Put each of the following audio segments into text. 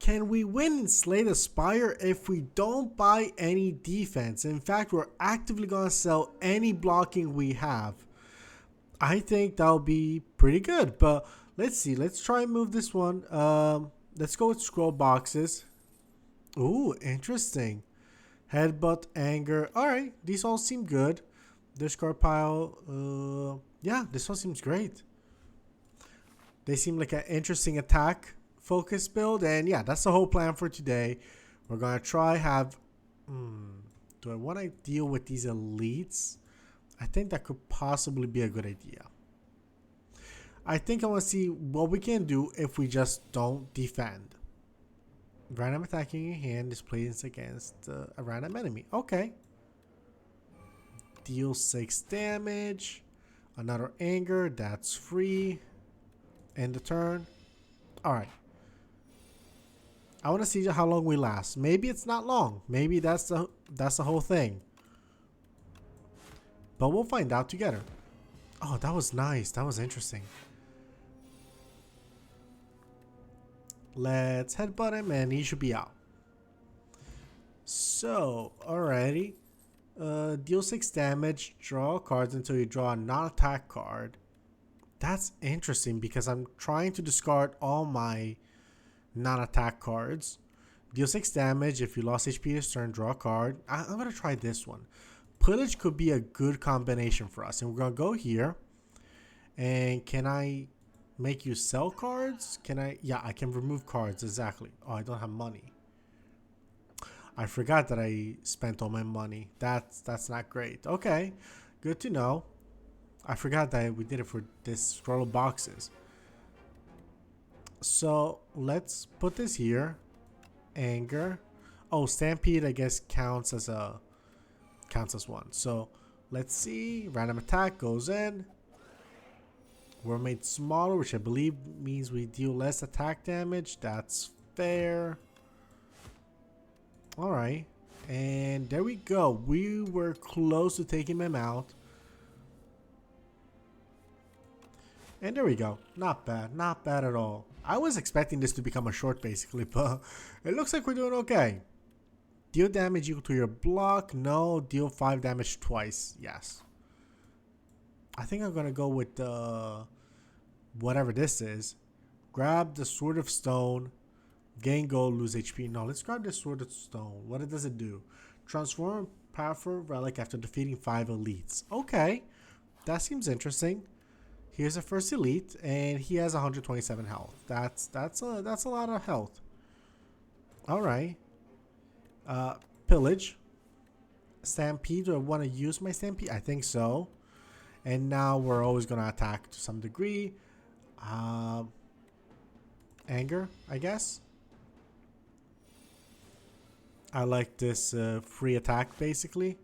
can we win and slay the Spire if we don't buy any defense? In fact, we're actively going to sell any blocking we have. I think that'll be pretty good, but let's see. Let's try and move this one. Let's go with scroll boxes. Ooh, interesting. Headbutt, anger. All right, these all seem good. Discard pile. Yeah, this one seems great. They seem like an interesting attack focus build, and yeah, that's the whole plan for today. We're gonna try have. Do I want to deal with these elites? I think that could possibly be a good idea. I think I want to see what we can do if we just don't defend. Random attacking your hand displays against a random enemy. Okay. Deal 6 damage. Another anger. That's free. End the turn. Alright. I want to see how long we last. Maybe it's not long. Maybe that's the whole thing. But we'll find out together. Oh, that was nice. That was interesting. Let's headbutt him and he should be out. So, alrighty. Deal 6 damage. Draw cards until you draw a non-attack card. That's interesting because I'm trying to discard all my non-attack cards. Deal 6 damage. If you lost HP this turn, draw a card. I'm going to try this one. Pillage could be a good combination for us. And we're going to go here. And can I make you sell cards? Can I? Yeah, I can remove cards. Exactly. Oh, I don't have money. I forgot that I spent all my money. That's not great. Okay, good to know. I forgot that we did it for this scroll of boxes. So let's put this here. Anger. Oh, Stampede I guess counts as one. So let's see. Random attack goes in. We're made smaller, which I believe means we deal less attack damage. That's fair. Alright. And there we go. We were close to taking him out. And there we go. Not bad. Not bad at all. I was expecting this to become a short basically, but it looks like we're doing okay. Deal damage equal to your block. No. Deal 5 damage twice. Yes. I think I'm going to go with whatever this is. Grab the Sword of Stone. Gain gold, lose HP. No, let's grab the Sword of Stone. What does it do? Transform powerful relic after defeating 5 elites. Okay. That seems interesting. Here's the first elite, and he has 127 health. That's a lot of health. Alright. Pillage. Stampede. Do I want to use my Stampede? I think so. And now we're always going to attack to some degree. Anger, I guess. I like this free attack, basically.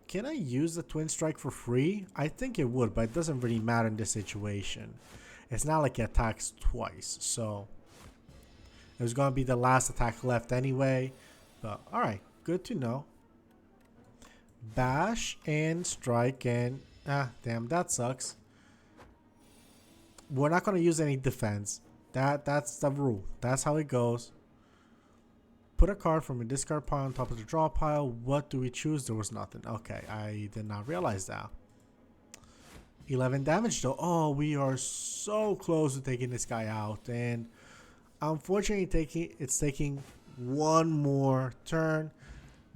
Can I use the Twin Strike for free? I think it would, but it doesn't really matter in this situation. It's not like it attacks twice, so it was going to be the last attack left anyway. But alright, good to know. Bash and strike and... damn, that sucks. We're not going to use any defense. That's the rule. That's how it goes. Put a card from a discard pile on top of the draw pile. What do we choose? There was nothing. Okay, I did not realize that. 11 damage though. Oh, we are so close to taking this guy out. And unfortunately, it's taking one more turn.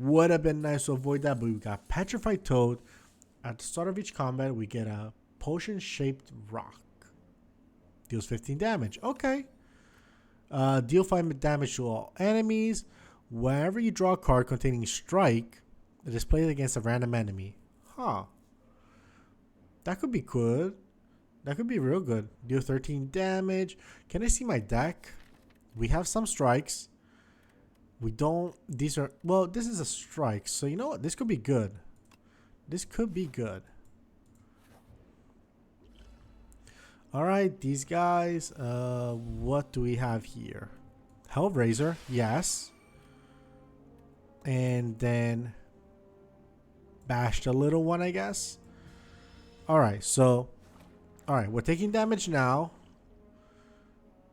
Would have been nice to avoid that, but we got Petrified Toad. At the start of each combat, we get a potion-shaped rock. Deals 15 damage. Okay. Deal 5 damage to all enemies. Whenever you draw a card containing strike, it is played against a random enemy. Huh. That could be good. That could be real good. Deal 13 damage. Can I see my deck? We have some strikes. We don't... These are... Well, this is a strike. So, you know what? This could be good. This could be good. Alright, these guys. What do we have here? Hellraiser. Yes. And then... Bash the little one, I guess. Alright, so... Alright, we're taking damage now.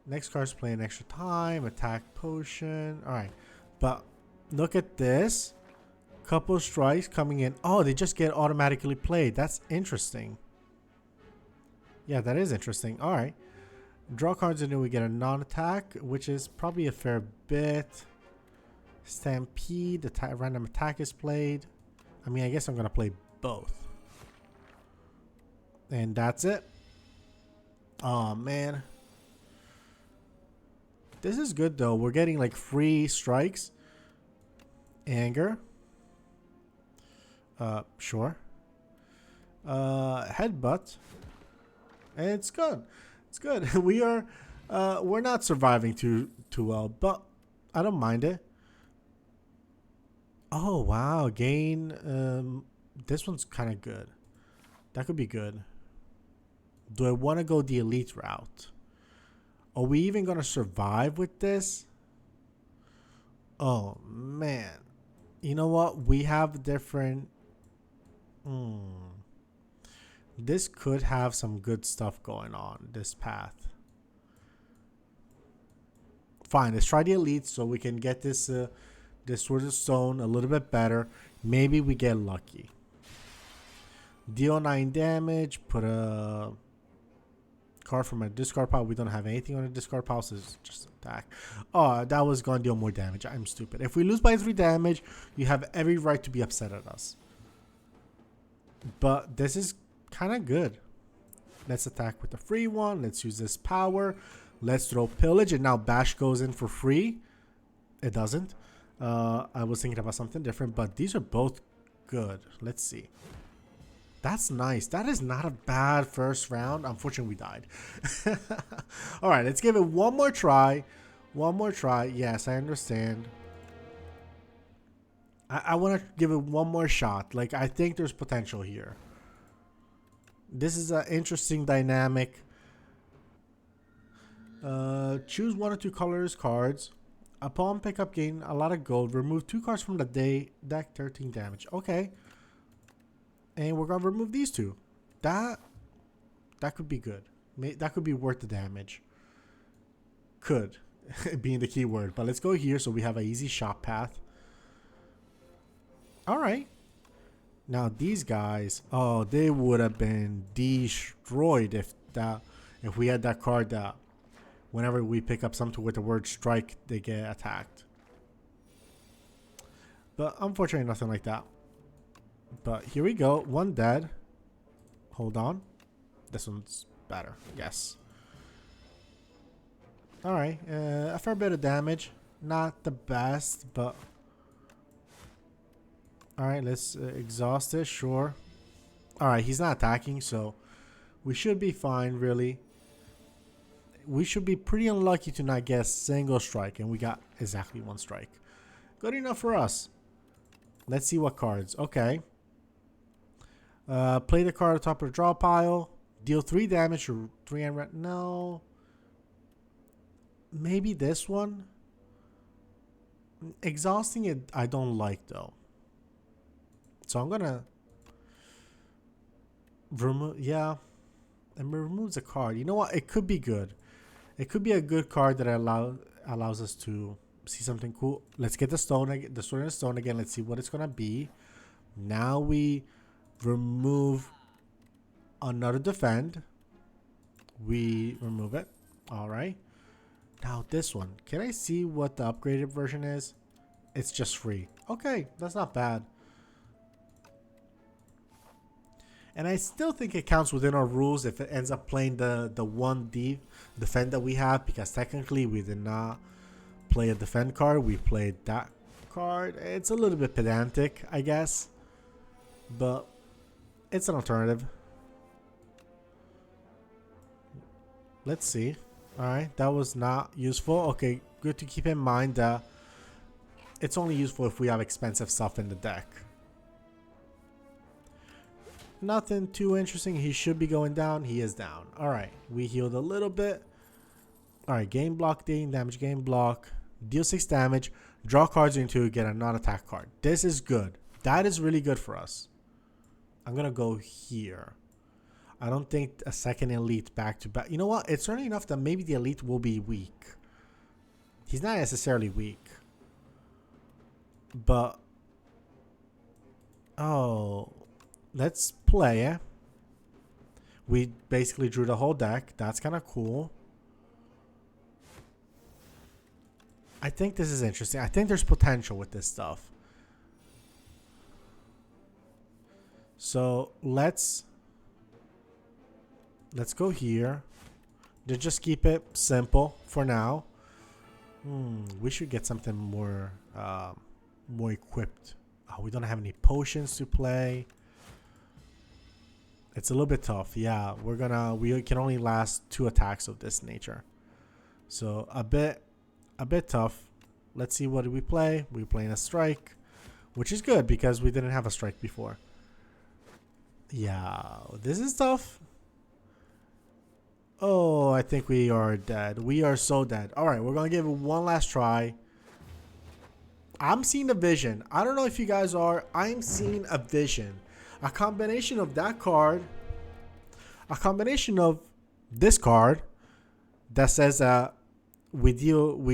Next card's playing extra time, attack potion. Alright. But look at this. Couple strikes coming in. Oh, they just get automatically played. That's interesting. Yeah, that is interesting. Alright. Draw cards and then we get a non-attack, which is probably a fair bit. Stampede, random attack is played. I mean, I guess I'm going to play both. And that's it. Oh, man. This is good, though. We're getting, like, free strikes. Anger. Sure. Headbutt. And it's good. It's good. We're not surviving too well, but I don't mind it. Oh, wow. Gain. This one's kind of good. That could be good. Do I want to go the elite route? Are we even going to survive with this? Oh, man. You know what? We have different... This could have some good stuff going on, this path. Fine, let's try the elite so we can get this Sword of Stone a little bit better. Maybe we get lucky. Deal 9 damage. Put a card from a discard pile. We don't have anything on a discard pile, so it's just attack. Oh, that was going to deal more damage. I'm stupid. If we lose by 3 damage, you have every right to be upset at us. But this is kind of good. Let's attack with the free one. Let's use this power. Let's throw pillage. And now bash goes in for free. It doesn't. I was thinking about something different, but these are both good. Let's see. That's nice. That is not a bad first round. Unfortunately, we died. All right, let's give it one more try. One more try. Yes, I understand. I want to give it one more shot. Like, I think there's potential here. This is an interesting dynamic. Choose 1 or 2 colors cards. Upon pickup, gain a lot of gold. Remove 2 cards from the deck, 13 damage. Okay. And we're going to remove these 2. That could be good. That could be worth the damage. Could, being the key word. But let's go here so we have an easy shot path. Alright. Now these guys, oh, they would have been destroyed if we had that card that whenever we pick up something with the word strike, they get attacked. But unfortunately, nothing like that. But here we go. 1 dead. Hold on. This one's better. Yes. Alright. A fair bit of damage. Not the best, but... Alright, let's exhaust it. Sure. Alright, he's not attacking, so... We should be fine, really. We should be pretty unlucky to not get a single strike. And we got exactly 1 strike. Good enough for us. Let's see what cards. Okay. Play the card at the top of the draw pile. Deal 3 damage or 3 and no. Maybe this one. Exhausting it, I don't like though. So I'm gonna remove. Yeah, and removes a card. You know what? It could be good. It could be a good card that allows us to see something cool. Let's get the stone. The sword and the stone again. Let's see what it's gonna be. Now we remove another defend. We remove it. All right. Now this one. Can I see what the upgraded version is? It's just free. Okay, that's not bad. And I still think it counts within our rules if it ends up playing the 1D defend that we have, because technically we did not play a defend card. We played that card. It's a little bit pedantic, I guess, but it's an alternative. Let's see. Alright, that was not useful. Okay, good to keep in mind that it's only useful if we have expensive stuff in the deck. Nothing too interesting. He should be going down. He is down. Alright, we healed a little bit. Alright, game block, dealing damage, game block. Deal 6 damage. Draw cards into get a non-attack card. This is good. That is really good for us. I'm going to go here. I don't think a second elite back to back. You know what? It's early enough that maybe the elite will be weak. He's not necessarily weak. But, oh, let's play it. We basically drew the whole deck. That's kind of cool. I think this is interesting. I think there's potential with this stuff. So let's go here. Just keep it simple for now. We should get something more equipped. Oh, we don't have any potions to play. It's a little bit tough. Yeah, we can only last 2 attacks of this nature. So a bit tough. Let's see, what do we play? We're playing a strike, which is good because we didn't have a strike before. Yeah, this is tough. Oh, I think we are dead. We are so dead. All right, we're going to give it one last try. I'm seeing a vision. I don't know if you guys are. I'm seeing a vision. A combination of that card. A combination of this card that says that we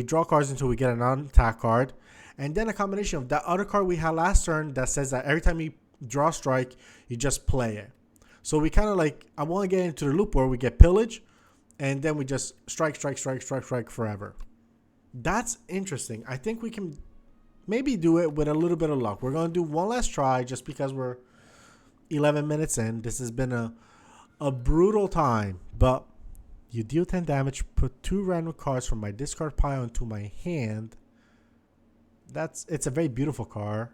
draw cards until we get an unattack card. And then a combination of that other card we had last turn that says that every time you draw a strike, you just play it. So we kind of like, I want to get into the loop where we get pillage. And then we just strike forever. That's interesting. I think we can maybe do it with a little bit of luck. We're going to do one last try just because we're 11 minutes in. This has been a brutal time. But you deal 10 damage, put 2 random cards from my discard pile into my hand. It's a very beautiful card.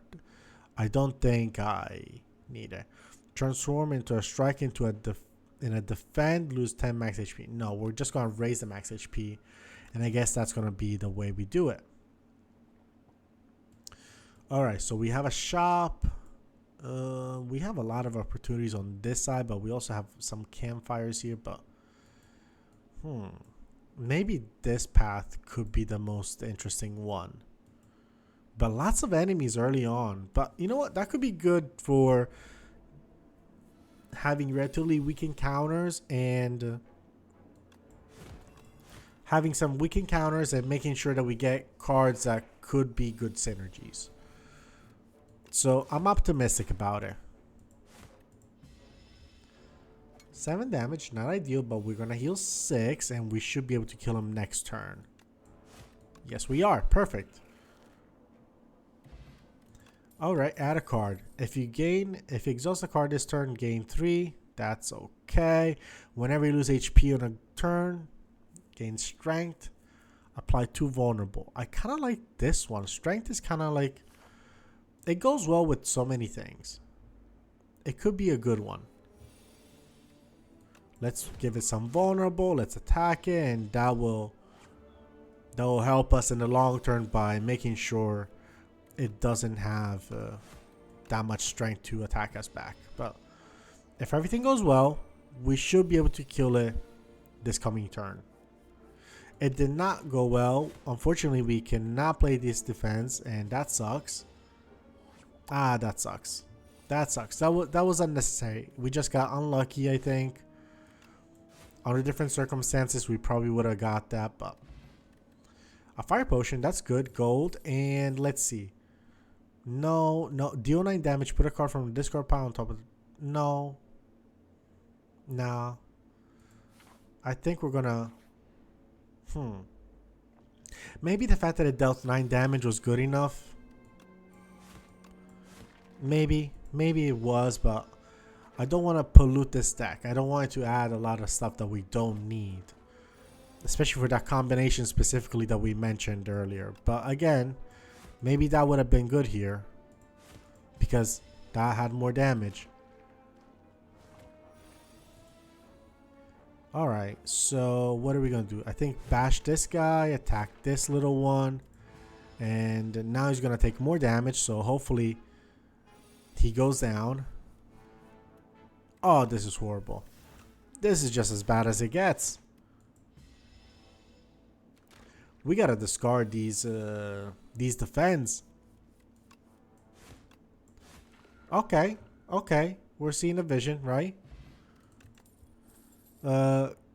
I don't think I need it. Transform into a strike into in a defend, lose 10 max HP. No, we're just going to raise the max HP. And I guess that's going to be the way we do it. Alright, so we have a shop. We have a lot of opportunities on this side, but we also have some campfires here. But, maybe this path could be the most interesting one. But lots of enemies early on. But you know what? That could be good for having relatively weak encounters and having some weak encounters and making sure that we get cards that could be good synergies. So I'm optimistic about it. 7 damage, not ideal, but we're gonna heal 6 and we should be able to kill him next turn. Yes, we are. Perfect. Alright, add a card. If you exhaust a card this turn, gain 3. That's okay. Whenever you lose HP on a turn, gain strength. Apply 2 vulnerable. I kind of like this one. Strength is kind of like, it goes well with so many things. It could be a good one. Let's give it some vulnerable. Let's attack it, and that will help us in the long term by making sure it doesn't have that much strength to attack us back. But if everything goes well, we should be able to kill it this coming turn. It did not go well. Unfortunately, we cannot play this defense, and that sucks. That sucks. That sucks. That was unnecessary. We just got unlucky, I think. Under different circumstances, we probably would have got that, but a fire potion, that's good. Gold, and let's see. No, deal 9 damage. Put a card from the discard pile on top of it. No. Nah. I think we're gonna... Maybe the fact that it dealt 9 damage was good enough. Maybe it was, but I don't want to pollute this deck. I don't want it to add a lot of stuff that we don't need. Especially for that combination specifically that we mentioned earlier. But again, maybe that would have been good here, because that had more damage. Alright, so what are we going to do? I think bash this guy, attack this little one. And now he's going to take more damage, so hopefully he goes down. Oh, this is horrible. This is just as bad as it gets. We gotta discard these defense. Okay, we're seeing a vision, right?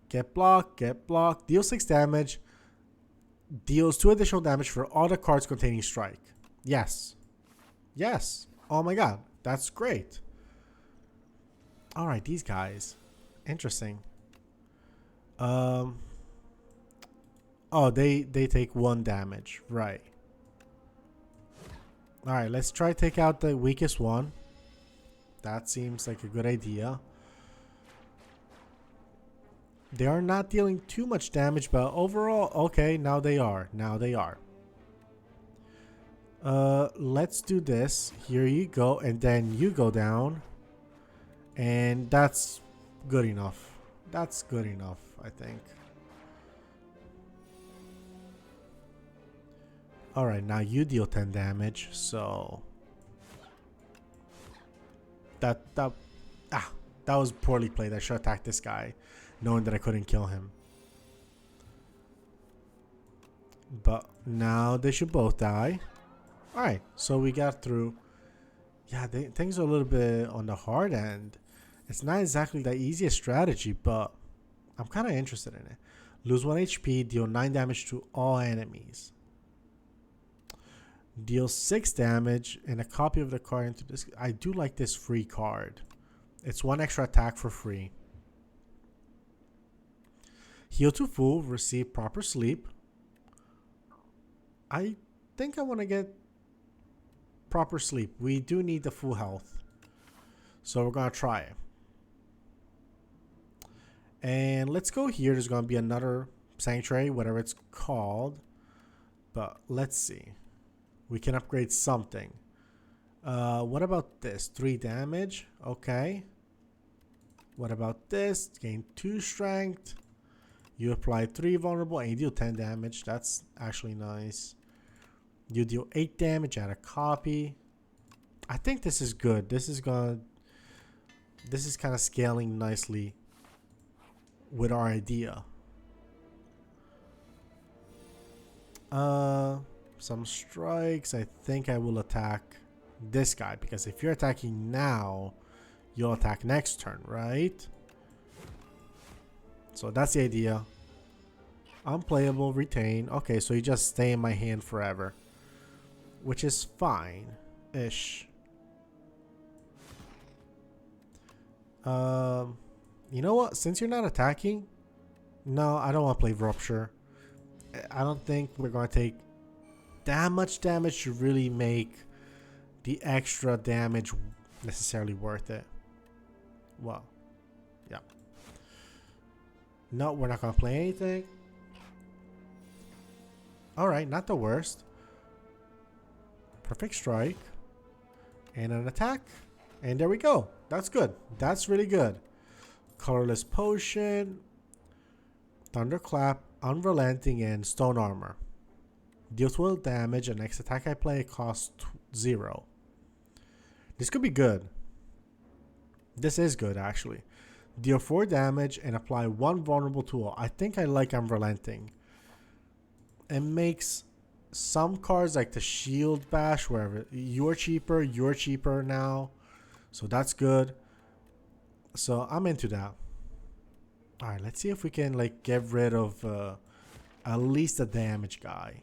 Get blocked, get blocked. Deal 6 damage. Deals 2 additional damage for all the cards containing strike. Yes. Yes. Oh my god. That's great. Alright, these guys. Interesting. Oh, they take 1 damage. Right. Alright, let's try to take out the weakest one. That seems like a good idea. They are not dealing too much damage, but overall, okay, now they are. Now they are. Let's do this. Here you go, and then you go down. And that's good enough. That's good enough, I think. Alright, now you deal 10 damage, so... That was poorly played. I should attack this guy, knowing that I couldn't kill him. But now they should both die. Alright, so we got through. Yeah, things are a little bit on the hard end. It's not exactly the easiest strategy, but I'm kind of interested in it. Lose 1 HP, deal 9 damage to all enemies. Deal 6 damage and a copy of the card into this. I do like this free card. It's 1 extra attack for free. Heal to full, receive proper sleep. I think I want to get proper sleep. We do need the full health. So we're going to try it. And let's go here. There's going to be another sanctuary, whatever it's called. But let's see. We can upgrade something. What about this? 3 damage. Okay. What about this? Gain 2 strength. You apply 3 vulnerable and you deal 10 damage. That's actually nice. You deal 8 damage, add a copy. I think this is good. This is kind of scaling nicely with our idea. Some strikes. I think I will attack this guy, because if you're attacking now, you'll attack next turn, right? So that's the idea. Unplayable, retain. Okay, so you just stay in my hand forever, which is fine-ish. You know what? Since you're not attacking, no, I don't want to play Rupture. I don't think we're going to take that much damage to really make the extra damage necessarily worth it. Well, yeah. No, we're not going to play anything. Alright, not the worst. Perfect strike. And an attack. And there we go. That's good. That's really good. Colorless potion. Thunderclap. Unrelenting and stone armor. Deals 12 damage and next attack I play costs 0. This could be good. This is good actually. Deal 4 damage and apply 1 vulnerable to all. I think I like Unrelenting. It makes some cards like the Shield Bash, wherever you're cheaper now. So that's good. So I'm into that. Alright, let's see if we can like get rid of at least a damage guy.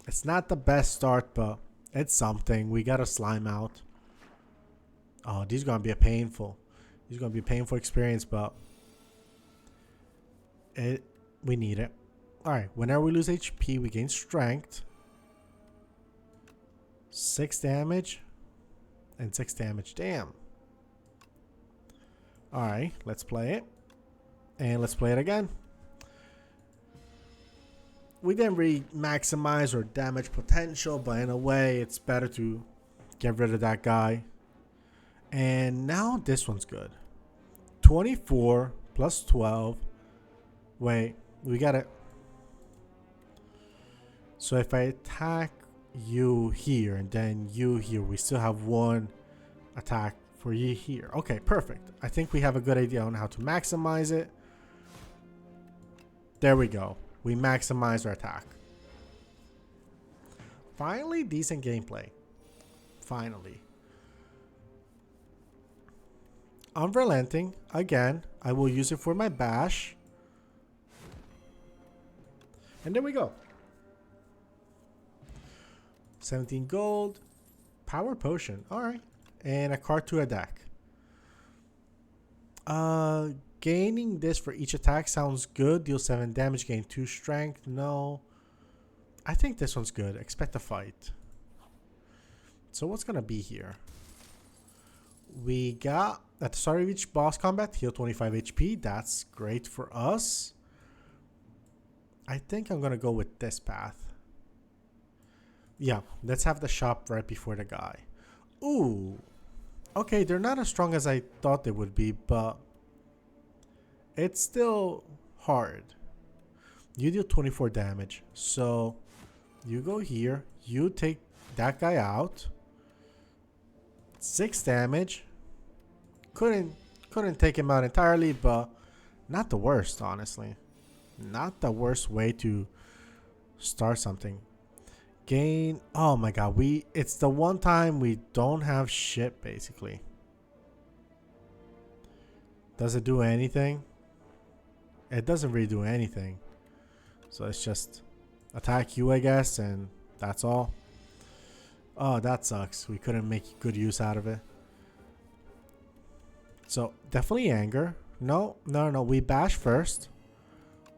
It's not the best start, but it's something. We got a slime out. Oh, these are gonna be a painful. These are gonna be a painful experience, but we need it. Alright, whenever we lose HP, we gain strength. 6 damage. And 6 damage. Damn. Alright, let's play it. And let's play it again. We didn't really maximize our damage potential, but in a way, it's better to get rid of that guy. And now this one's good. 24 plus 12. Wait, we got it. So if I attack you here and then you here, we still have 1 attack for you here. Okay, perfect. I think we have a good idea on how to maximize it. There we go. We maximize our attack. Finally, decent gameplay. Finally. Unrelenting. Again, I will use it for my bash. And there we go. 17 gold. Power potion. Alright. And a card to a deck. Gaining this for each attack sounds good. Deal 7 damage, gain 2 strength. No. I think this one's good. Expect a fight. So what's gonna be here? We got at the start of each boss combat, heal 25 HP. That's great for us. I think I'm gonna go with this path. Yeah, let's have the shop right before the guy. Ooh. Okay, they're not as strong as I thought they would be, but it's still hard. You deal 24 damage. So you go here, you take that guy out. 6 damage. Couldn't take him out entirely, but not the worst, honestly. Not the worst way to start something. Gain. Oh my god, it's the one time we don't have shit, basically. Does it do anything? It doesn't really do anything. So it's just attack you, I guess, and that's all. Oh, that sucks. We couldn't make good use out of it. So definitely anger. No. We bash first.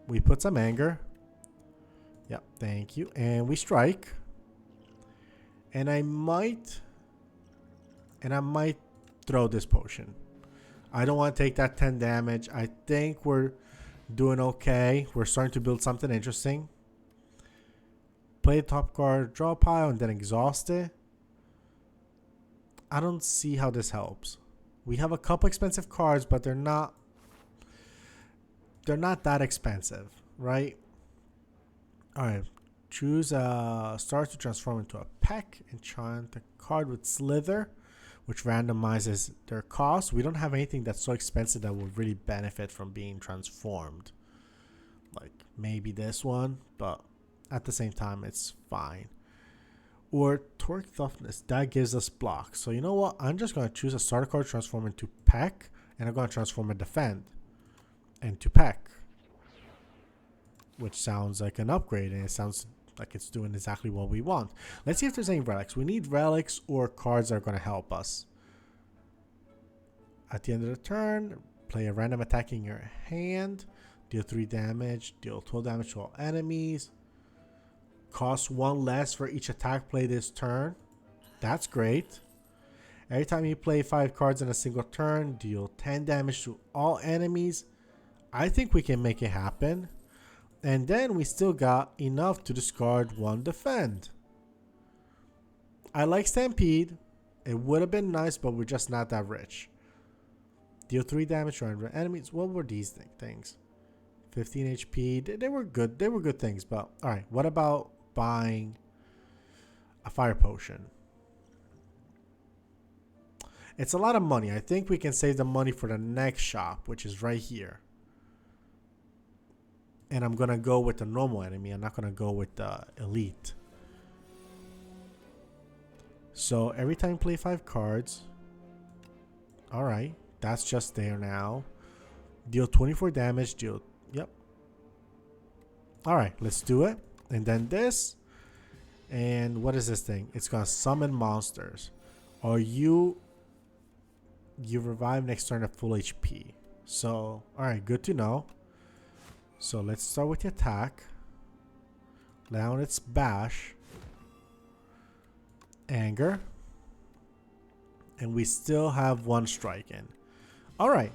We put some anger. Yep, thank you. And we strike. And I might throw this potion. I don't want to take that 10 damage. I think we're doing okay. We're starting to build something interesting. Play top card, draw a pile, and then exhaust it. I don't see how this helps. We have a couple expensive cards, but they're not that expensive, right? Alright. Choose a star to transform into a peck. Enchant the card with Slither, which randomizes their cost. We don't have anything that's so expensive that will really benefit from being transformed. Like maybe this one, but at the same time, it's fine. Or Torque Toughness, that gives us blocks. So you know what? I'm just going to choose a starter card, transform into Peck, and I'm going to transform a Defend into Peck. Which sounds like an upgrade, and it sounds like it's doing exactly what we want. Let's see if there's any relics. We need relics or cards that are going to help us. At the end of the turn, play a random attack in your hand. Deal 3 damage. Deal 12 damage to all enemies. Cost 1 less for each attack play this turn. That's great. Every time you play 5 cards in a single turn, deal 10 damage to all enemies. I think we can make it happen. And then we still got enough to discard 1 defend. I like Stampede. It would have been nice, but we're just not that rich. Deal 3 damage to random enemies. What were these things? 15 HP. They were good. They were good things. But alright, what about buying a fire potion? It's a lot of money. I think we can save the money for the next shop, which is right here. And I'm going to go with the normal enemy. I'm not going to go with the elite. So every time you play 5 cards. Alright. That's just there now. Deal 24 damage. Deal. Yep. Alright. Let's do it. And then this. And what is this thing? It's going to summon monsters. Or you revive next turn at full HP. So, alright. Good to know. So let's start with the attack. Now it's bash. Anger. And we still have 1 strike in. Alright.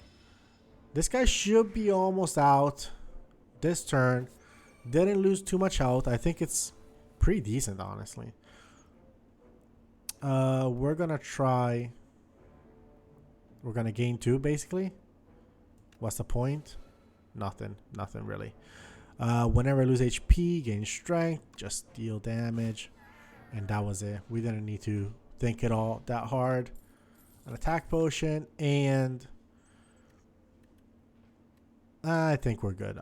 This guy should be almost out this turn. Didn't lose too much health. I think it's pretty decent, honestly. We're gonna try. We're gonna gain 2, basically. What's the point? Nothing really. Whenever I lose HP, gain strength, just deal damage, and that was it. We didn't need to think it all that hard. An attack potion, and I think we're good.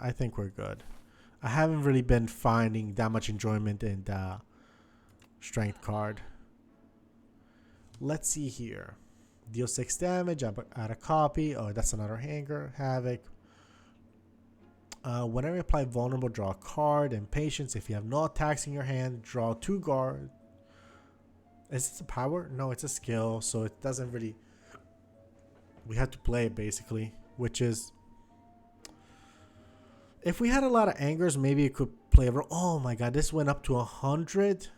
I haven't really been finding that much enjoyment in the strength card. Let's see here. Deal 6 damage, add a copy. Oh, that's another hanger. Havoc. Whenever you apply vulnerable, draw a card. And patience, if you have no attacks in your hand, draw 2 guard. Is this a power? No, it's a skill, so it doesn't really... We have to play it basically, which is... If we had a lot of angers, maybe it could play a role. Oh my god, this went up to 100.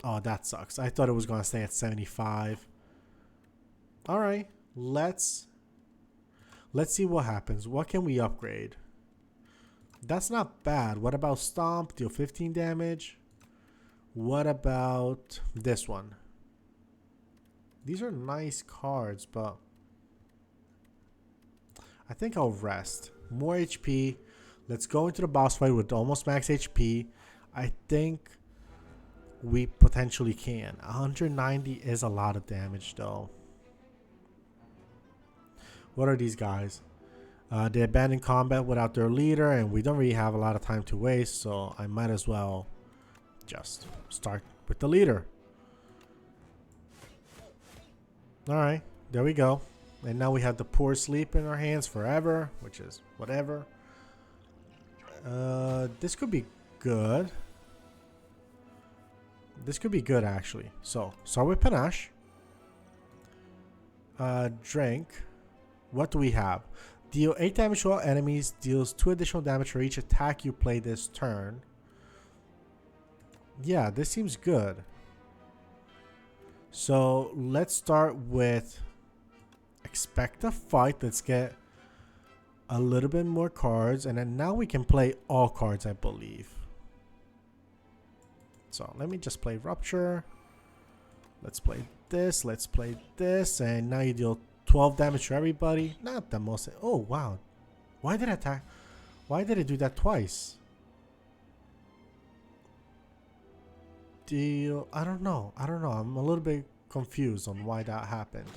Oh, that sucks. I thought it was going to stay at 75. Alright, let's see what happens. What can we upgrade? That's not bad. What about Stomp? Deal 15 damage. What about this one? These are nice cards, but I think I'll rest. More HP. Let's go into the boss fight with almost max HP. I think we potentially can. 190 is a lot of damage though. What are these guys? They abandoned combat without their leader, and we don't really have a lot of time to waste, so I might as well just start with the leader. Alright, there we go. And now we have the poor sleep in our hands forever, which is whatever. This could be good. This could be good actually. So, start with Panache. Drink. What do we have? Deal 8 damage to all enemies. Deals 2 additional damage for each attack you play this turn. Yeah, this seems good. So let's start with expect a fight. Let's get a little bit more cards, and then now we can play all cards, I believe. So let me just play Rupture. Let's play this. Let's play this, and now you deal 12 damage to everybody. Not the most. Oh wow, why did I attack? Why did it do that twice? Deal. I don't know. I'm a little bit confused on why that happened.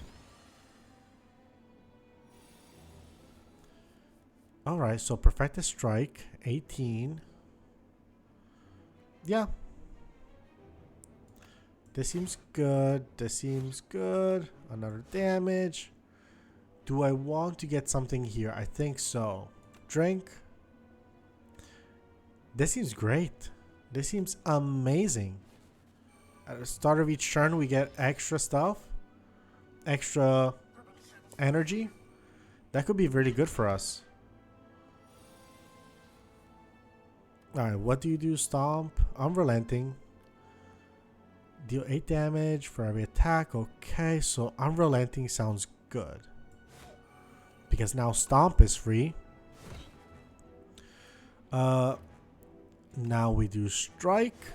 Alright, so Perfected Strike, 18. Yeah. This seems good. This seems good. Another damage. Do I want to get something here? I think so. Drink. This seems great. This seems amazing. At the start of each turn, we get extra stuff. Extra energy. That could be really good for us. Alright, what do you do? Stomp. Unrelenting. Deal 8 damage for every attack. Okay, so Unrelenting sounds good. Because now Stomp is free. Now we do Strike.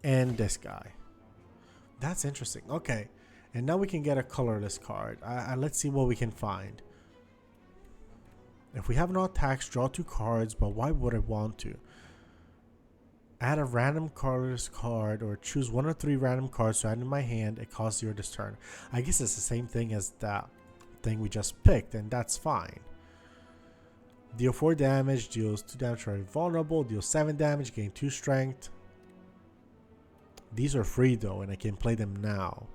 And this guy. That's interesting. Okay. And now we can get a colorless card. Let's see what we can find. If we have no attacks, draw 2 cards. But why would I want to? Add a random colorless card, or choose 1 or 3 random cards to add in my hand. It costs 0 this turn. I guess it's the same thing as that thing we just picked, and that's fine. Deal 4 damage, deals 2 damage for every vulnerable, deal 7 damage, gain 2 strength. These are free though, and I can play them now.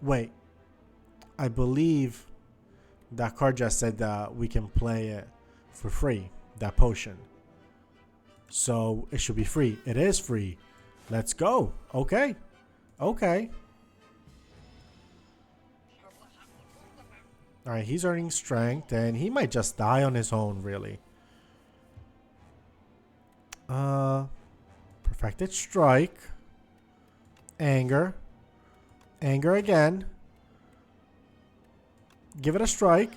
Wait, I believe that card just said that we can play it for free, that potion. So it should be free. It is free. Let's go. Okay. Okay. Alright, he's earning strength, and he might just die on his own, really. Perfected Strike. Anger. Anger again. Give it a strike.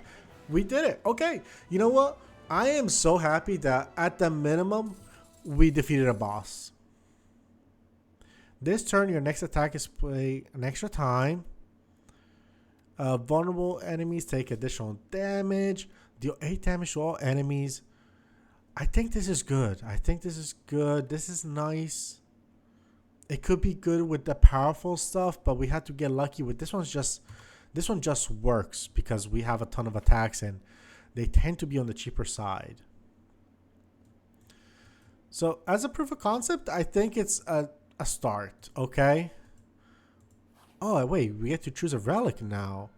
We did it. Okay. You know what? I am so happy that at the minimum, we defeated a boss. This turn, your next attack is play an extra time. Vulnerable enemies take additional damage. Deal 8 damage to all enemies. I think this is good. This is nice. It could be good with the powerful stuff, but we had to get lucky with this one. This one just works because we have a ton of attacks and they tend to be on the cheaper side. So as a proof of concept, I think it's a start. Okay. Oh, wait, we get to choose a relic now.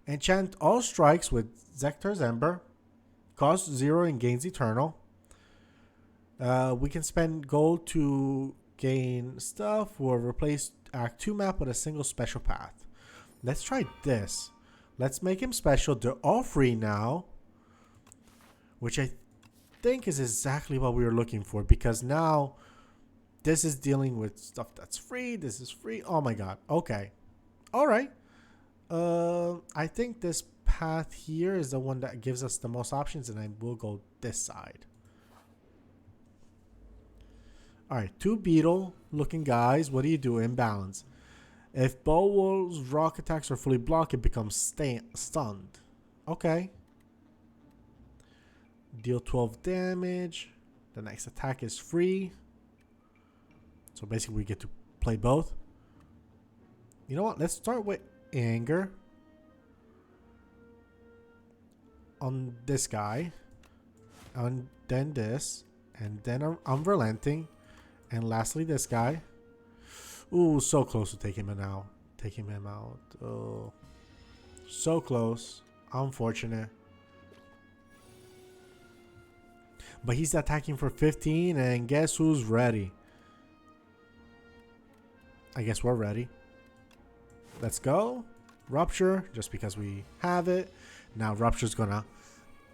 Enchant all strikes with Zector's Ember. Cost 0 and gains Eternal. We can spend gold to gain stuff or replace Act 2 map with a single special path. Let's try this. Let's make him special. They're all free now, which I think is exactly what we were looking for, because now this is dealing with stuff that's free. This is free. Oh my god. Okay. All right. I think this path here is the one that gives us the most options, and I will go this side. All right, 2 beetle looking guys. What do you do? Imbalance. If Bowl's rock attacks are fully blocked, it becomes stunned. Okay. Deal 12 damage. The next attack is free. So basically we get to play both. You know what? Let's start with anger on this guy. And then this. And then unrelenting. And lastly this guy. Ooh, so close to taking him out. Taking him out. Oh, so close. Unfortunate. But he's attacking for 15, and guess who's ready? I guess we're ready. Let's go. Rupture, just because we have it. Now Rupture's gonna...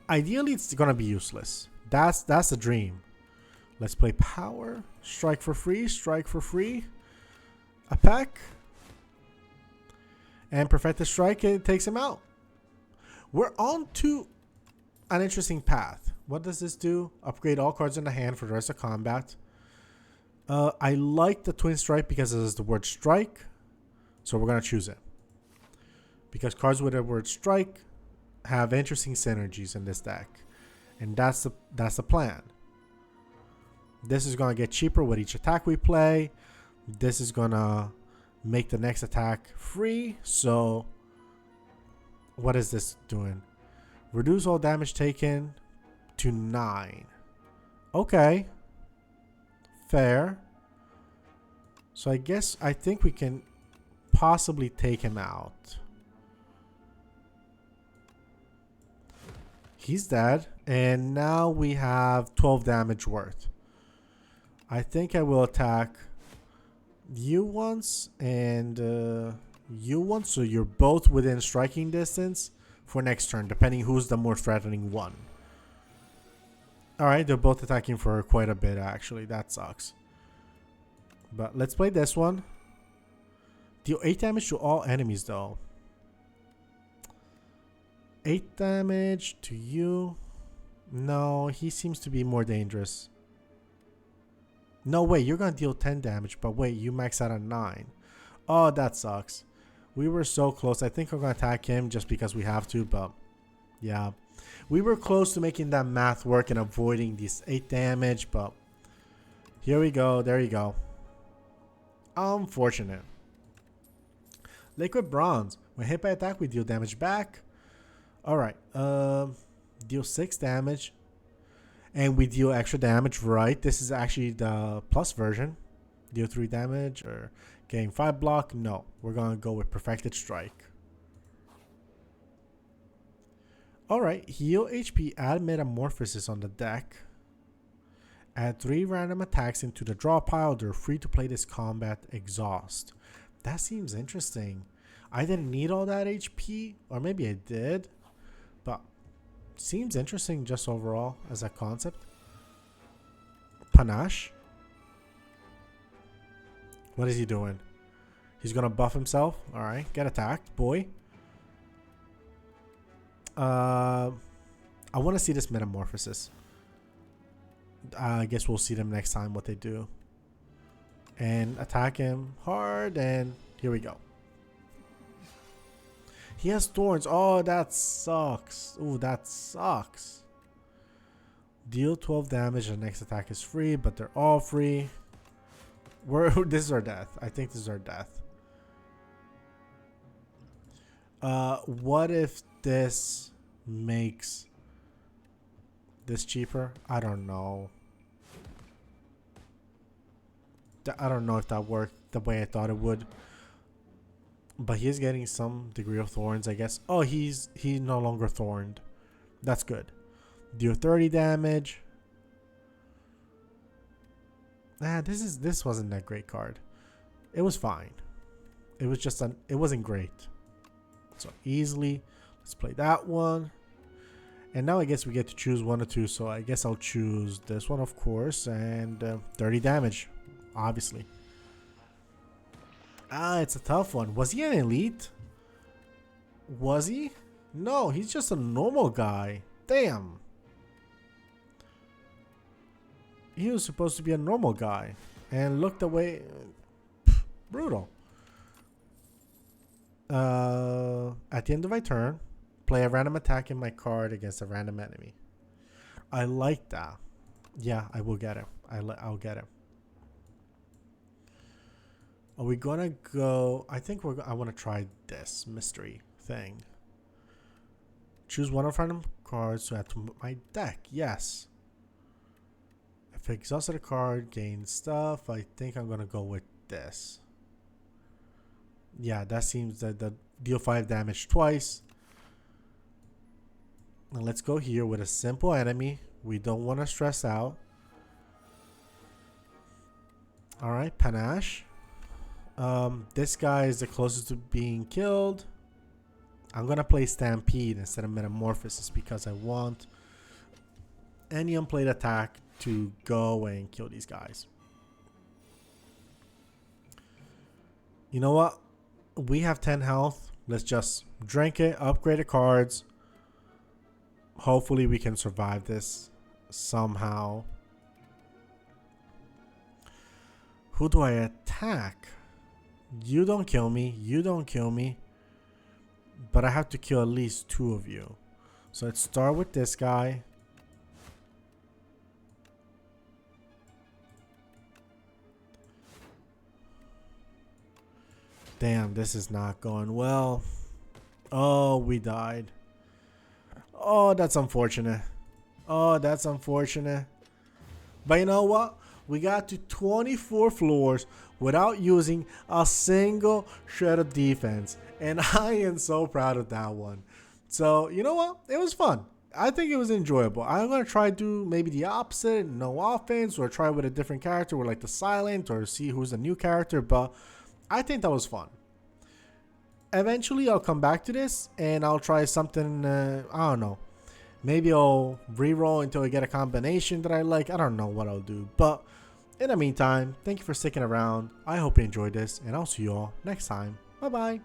Ideally, it's gonna be useless. That's the dream. Let's play Power. Strike for free. Strike for free. A pack. And Perfected Strike, it takes him out. We're on to an interesting path. What does this do? Upgrade all cards in the hand for the rest of combat. I like the Twin Strike because it is the word strike. So we're going to choose it. Because cards with the word strike have interesting synergies in this deck. And that's the plan. This is going to get cheaper with each attack we play. This is going to make the next attack free. So what is this doing? Reduce all damage taken to 9. Okay. Fair. So I think we can possibly take him out. He's dead. And now we have 12 damage worth. I think I will attack you once and you once. So you're both within striking distance for next turn, depending who's the more threatening one. Alright, they're both attacking for quite a bit actually. That sucks. But let's play this one. Deal 8 damage to all enemies though. 8 damage to you. No, he seems to be more dangerous. No, wait, you're going to deal 10 damage, but wait, you max out at 9. Oh, that sucks. We were so close. I think I'm going to attack him just because we have to, but yeah. We were close to making that math work and avoiding this 8 damage, but here we go. There you go. Unfortunate. Liquid Bronze. When hit by attack, we deal damage back. Alright. Deal 6 damage. And we deal extra damage, right? This is actually the plus version. Deal 3 damage or gain 5 block. No, we're going to go with Perfected Strike. Alright, heal HP, add Metamorphosis on the deck. Add 3 random attacks into the draw pile. They're free to play this combat exhaust. That seems interesting. I didn't need all that HP, or maybe I did. But seems interesting just overall as a concept. Panache. What is he doing? He's gonna buff himself. Alright, get attacked, boy. I want to see this Metamorphosis. I guess we'll see them next time what they do. And attack him hard, and here we go. He has thorns. Oh, that sucks. Ooh, that sucks. Deal 12 damage. The next attack is free, but they're all free. This is our death. I think this is our death. What if this makes this cheaper? I don't know. I don't know if that worked the way I thought it would. But he is getting some degree of thorns, I guess. Oh, he's no longer thorned. That's good. Deal 30 damage. This wasn't that great card. It was fine. It was just it wasn't great. So easily, let's play that one. And now I guess we get to choose one or two. So I guess I'll choose this one, of course, and 30 damage, obviously. It's a tough one. Was he an elite? Was he? No, he's just a normal guy. Damn. He was supposed to be a normal guy. And look the way... brutal. At the end of my turn, play a random attack in my card against a random enemy. I like that. Yeah, I will get it. I'll get it. Are we gonna go? I think I want to try this mystery thing. Choose one of random cards to add to my deck. Yes. If I exhausted a card, gain stuff. I think I'm gonna go with this. Yeah, that seems that the deal 5 damage twice. Now let's go here with a simple enemy. We don't want to stress out. All right, Panache. This guy is the closest to being killed. I'm gonna play Stampede instead of Metamorphosis because I want any unplayed attack to go away and kill these guys. You know what? We have 10 health. Let's just drink it, upgrade the cards. Hopefully we can survive this somehow. Who do I attack? You don't kill me. You don't kill me. But I have to kill at least 2 of you. So let's start with this guy. Damn, this is not going well. Oh, we died. Oh, that's unfortunate. Oh, that's unfortunate. But you know what? We got to 24 floors without using a single shred of defense. And I am so proud of that one. So, you know what? It was fun. I think it was enjoyable. I'm going to try to do maybe the opposite, no offense, or try with a different character with like the silent or see who's the new character. But I think that was fun. Eventually, I'll come back to this and I'll try something, I don't know. Maybe I'll reroll until I get a combination that I like. I don't know what I'll do. But in the meantime, thank you for sticking around. I hope you enjoyed this and I'll see you all next time. Bye-bye.